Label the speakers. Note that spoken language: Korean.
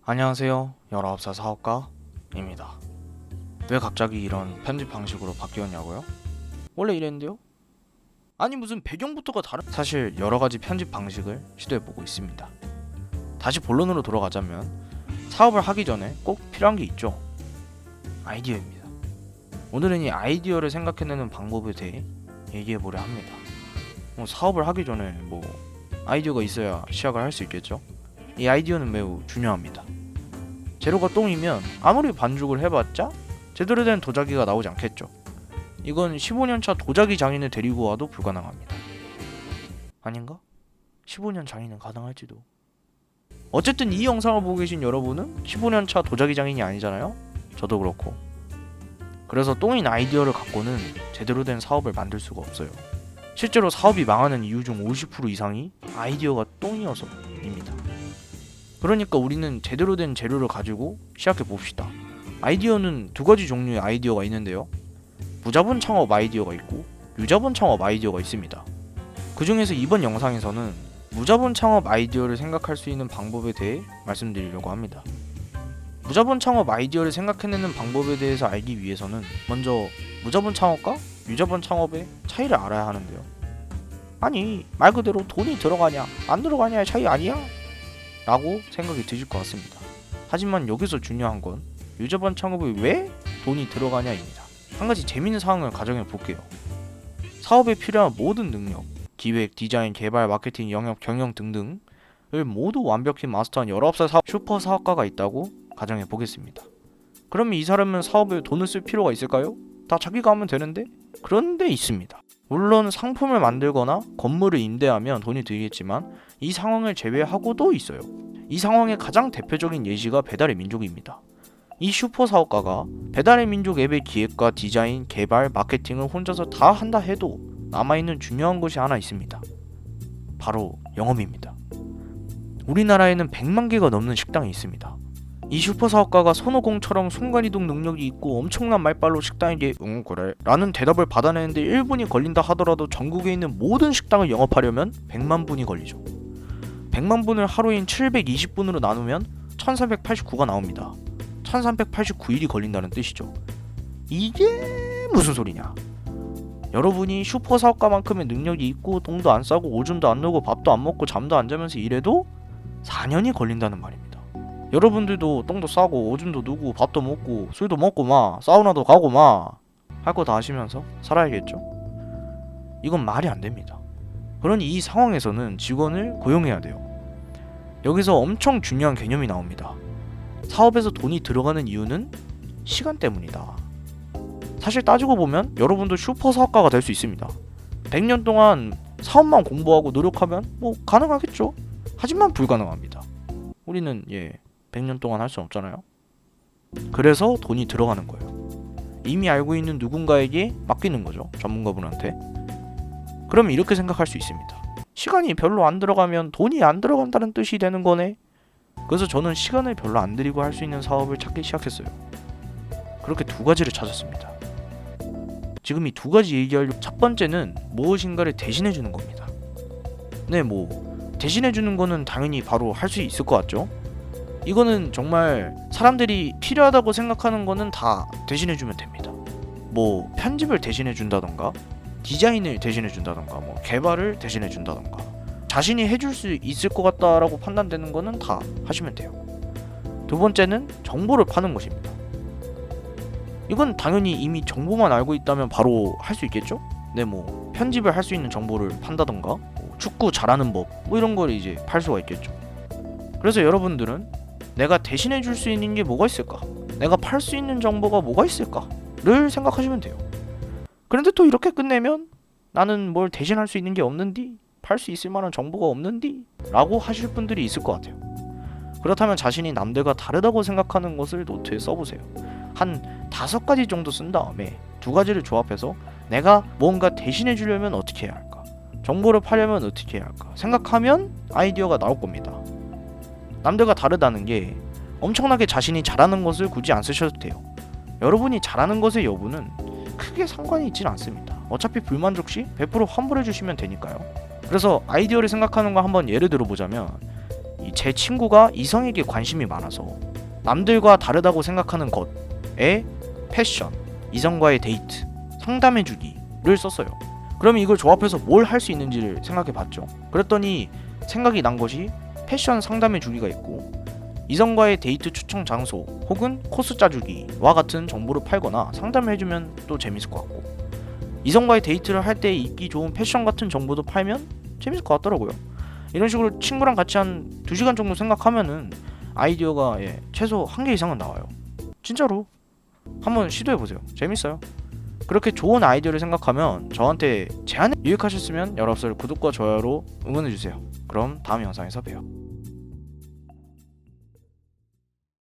Speaker 1: 안녕하세요. 19살 사업가입니다. 왜 갑자기 이런 편집 방식으로 바뀌었냐고요? 원래 이랬는데요? 아니 무슨 배경부터가 다른... 사실 여러가지 편집 방식을 시도해보고 있습니다. 다시 본론으로 돌아가자면 사업을 하기 전에 꼭 필요한 게 있죠. 아이디어입니다. 오늘은 이 아이디어를 생각해내는 방법에 대해 얘기해보려 합니다. 사업을 하기 전에 아이디어가 있어야 시작을 할 수 있겠죠? 이 아이디어는 매우 중요합니다. 재료가 똥이면 아무리 반죽을 해봤자 제대로 된 도자기가 나오지 않겠죠. 이건 15년차 도자기 장인을 데리고 와도 불가능합니다. 아닌가? 15년 장인은 가능할지도. 어쨌든 이 영상을 보고 계신 여러분은 15년차 도자기 장인이 아니잖아요? 저도 그렇고. 그래서 똥인 아이디어를 갖고는 제대로 된 사업을 만들 수가 없어요. 실제로 사업이 망하는 이유 중 50% 이상이 아이디어가 똥이어서입니다. 그러니까 우리는 제대로 된 재료를 가지고 시작해 봅시다. 아이디어는 두 가지 종류의 아이디어가 있는데요. 무자본 창업 아이디어가 있고 유자본 창업 아이디어가 있습니다. 그 중에서 이번 영상에서는 무자본 창업 아이디어를 생각할 수 있는 방법에 대해 말씀드리려고 합니다. 무자본 창업 아이디어를 생각해내는 방법에 대해서 알기 위해서는 먼저 무자본 창업과 유자본 창업의 차이를 알아야 하는데요. 아니 말 그대로 돈이 들어가냐 안 들어가냐의 차이 아니야? 라고 생각이 드실 것 같습니다. 하지만 여기서 중요한 건 유자본 창업에 왜 돈이 들어가냐입니다. 한 가지 재밌는 상황을 가정해 볼게요. 사업에 필요한 모든 능력, 기획, 디자인, 개발, 마케팅, 영업, 경영 등등을 모두 완벽히 마스터한 19살 슈퍼 사업가가 있다고 가정해 보겠습니다. 그러면 이 사람은 사업에 돈을 쓸 필요가 있을까요? 다 자기가 하면 되는데? 그런데 있습니다. 물론 상품을 만들거나 건물을 임대하면 돈이 들겠지만 이 상황을 제외하고도 있어요. 이 상황의 가장 대표적인 예시가 배달의 민족입니다. 이 슈퍼 사업가가 배달의 민족 앱의 기획과 디자인, 개발, 마케팅을 혼자서 다 한다 해도 남아있는 중요한 것이 하나 있습니다. 바로 영업입니다. 우리나라에는 100만 개가 넘는 식당이 있습니다. 이 슈퍼 사업가가 손오공처럼 순간이동 능력이 있고 엄청난 말빨로 식당에게 응 그래 라는 대답을 받아내는데 1분이 걸린다 하더라도 전국에 있는 모든 식당을 영업하려면 100만 분이 걸리죠. 100만 분을 하루인 720분으로 나누면 1389가 나옵니다. 1389일이 걸린다는 뜻이죠. 이게 무슨 소리냐? 여러분이 슈퍼 사업가만큼의 능력이 있고 돈도 안 싸고 오줌도 안 누고 밥도 안 먹고 잠도 안 자면서 일해도 4년이 걸린다는 말입니다. 여러분들도 똥도 싸고 오줌도 누고 밥도 먹고 술도 먹고 사우나도 가고 할 거 다 하시면서 살아야겠죠? 이건 말이 안 됩니다. 그러니 이 상황에서는 직원을 고용해야 돼요. 여기서 엄청 중요한 개념이 나옵니다. 사업에서 돈이 들어가는 이유는 시간 때문이다. 사실 따지고 보면 여러분도 슈퍼 사업가가 될 수 있습니다. 100년 동안 사업만 공부하고 노력하면 가능하겠죠? 하지만 불가능합니다. 우리는 100년 동안 할 수 없잖아요. 그래서 돈이 들어가는 거예요. 이미 알고 있는 누군가에게 맡기는 거죠. 전문가분한테. 그럼 이렇게 생각할 수 있습니다. 시간이 별로 안 들어가면 돈이 안 들어간다는 뜻이 되는 거네. 그래서 저는 시간을 별로 안 들이고 할 수 있는 사업을 찾기 시작했어요. 그렇게 두 가지를 찾았습니다. 지금 이 두 가지 얘기하려고 첫 번째는 무엇인가를 대신해주는 겁니다. 대신해주는 거는 당연히 바로 할 수 있을 것 같죠? 이거는 정말 사람들이 필요하다고 생각하는 거는 다 대신해주면 됩니다. 편집을 대신해준다던가 디자인을 대신해준다던가 개발을 대신해준다던가 자신이 해줄 수 있을 것 같다라고 판단되는 거는 다 하시면 돼요. 두 번째는 정보를 파는 것입니다. 이건 당연히 이미 정보만 알고 있다면 바로 할 수 있겠죠? 편집을 할 수 있는 정보를 판다던가 축구 잘하는 법 이런 걸 이제 팔 수가 있겠죠. 그래서 여러분들은 내가 대신해 줄 수 있는 게 뭐가 있을까? 내가 팔 수 있는 정보가 뭐가 있을까? 를 생각하시면 돼요. 그런데 또 이렇게 끝내면 나는 뭘 대신할 수 있는 게 없는디? 팔 수 있을 만한 정보가 없는디? 라고 하실 분들이 있을 것 같아요. 그렇다면 자신이 남들과 다르다고 생각하는 것을 노트에 써보세요. 한 5가지 정도 쓴 다음에 2가지를 조합해서 내가 뭔가 대신해 주려면 어떻게 해야 할까? 정보를 파려면 어떻게 해야 할까? 생각하면 아이디어가 나올 겁니다. 남들과 다르다는 게 엄청나게 자신이 잘하는 것을 굳이 안 쓰셔도 돼요. 여러분이 잘하는 것의 여부는 크게 상관이 있지는 않습니다. 어차피 불만족 시 100% 환불해 주시면 되니까요. 그래서 아이디어를 생각하는 거 한번 예를 들어보자면 제 친구가 이성에게 관심이 많아서 남들과 다르다고 생각하는 것에 패션, 이성과의 데이트, 상담해주기를 썼어요. 그러면 이걸 조합해서 뭘 할 수 있는지를 생각해봤죠. 그랬더니 생각이 난 것이 패션 상담해주기가 있고 이성과의 데이트 추천 장소 혹은 코스 짜주기와 같은 정보를 팔거나 상담해주면 또 재밌을 것 같고, 이성과의 데이트를 할 때 입기 좋은 패션 같은 정보도 팔면 재밌을 것 같더라고요. 이런 식으로 친구랑 같이 한 2시간 정도 생각하면은 아이디어가 최소 1개 이상은 나와요. 진짜로 한번 시도해보세요. 재밌어요. 그렇게 좋은 아이디어를 생각하면 저한테 제안을 유익하셨으면 여러분들 구독과 좋아요로 응원해주세요. 그럼 다음 영상에서 봬요.